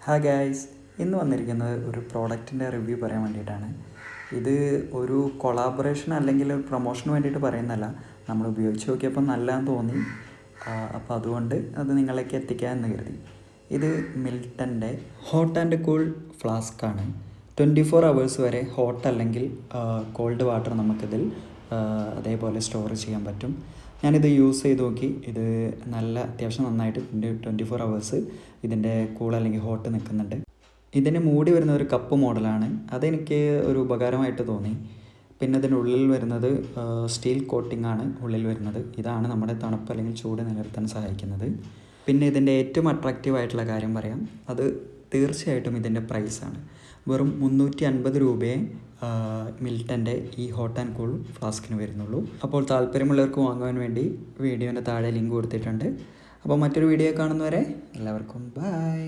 Hi guys, ഇന്ന് വന്നിരിക്കുന്നത് ഒരു പ്രോഡക്റ്റിൻ്റെ റിവ്യൂ പറയാൻ വേണ്ടിയിട്ടാണ്. ഇത് ഒരു കൊളാബറേഷൻ അല്ലെങ്കിൽ ഒരു പ്രൊമോഷന് വേണ്ടിയിട്ട് പറയുന്നതല്ല. നമ്മൾ ഉപയോഗിച്ച് നോക്കിയപ്പോൾ നല്ലതെന്ന് തോന്നി. അപ്പോൾ അതുകൊണ്ട് അത് നിങ്ങളിലേക്ക് എത്തിക്കാമെന്ന് കരുതി. ഇത് മിൽട്ടൻ്റെ ഹോട്ട് ആൻഡ് കൂൾ ഫ്ലാസ്ക്കാണ്. 24 hours വരെ ഹോട്ട് അല്ലെങ്കിൽ കോൾഡ് വാട്ടർ നമുക്കിതിൽ അതേപോലെ സ്റ്റോർ ചെയ്യാൻ പറ്റും. ഞാനിത് യൂസ് ചെയ്ത് നോക്കി. ഇത് അത്യാവശ്യം നന്നായിട്ട് 24 hours ഇതിൻ്റെ കൂൾ അല്ലെങ്കിൽ ഹോട്ട് നിൽക്കുന്നുണ്ട്. ഇതിന് മൂടി വരുന്ന ഒരു കപ്പ് മോഡലാണ്. അതെനിക്ക് ഒരു ഉപകാരമായിട്ട് തോന്നി. പിന്നെ ഇതിൻ്റെ ഉള്ളിൽ വരുന്നത് സ്റ്റീൽ കോട്ടിംഗ് ആണ് ഉള്ളിൽ വരുന്നത്. ഇതാണ് നമ്മുടെ തണുപ്പ് അല്ലെങ്കിൽ ചൂട് നിലനിർത്താൻ സഹായിക്കുന്നത്. പിന്നെ ഇതിൻ്റെ ഏറ്റവും അട്രാക്റ്റീവ് ആയിട്ടുള്ള കാര്യം പറയാം, അത് തീർച്ചയായിട്ടും ഇതിൻ്റെ പ്രൈസാണ്. വെറും 350 രൂപയെ മിൽട്ടൻ്റെ ഈ ഹോട്ട് ആൻഡ് കൂൾ ഫ്ലാസ്കിന് വരുന്നുള്ളൂ. അപ്പോൾ താല്പര്യമുള്ളവർക്ക് വാങ്ങുവാൻ വേണ്ടി വീഡിയോൻ്റെ താഴെ ലിങ്ക് കൊടുത്തിട്ടുണ്ട്. അപ്പോൾ മറ്റൊരു വീഡിയോ കാണുന്നവരെ എല്ലാവർക്കും ബൈ.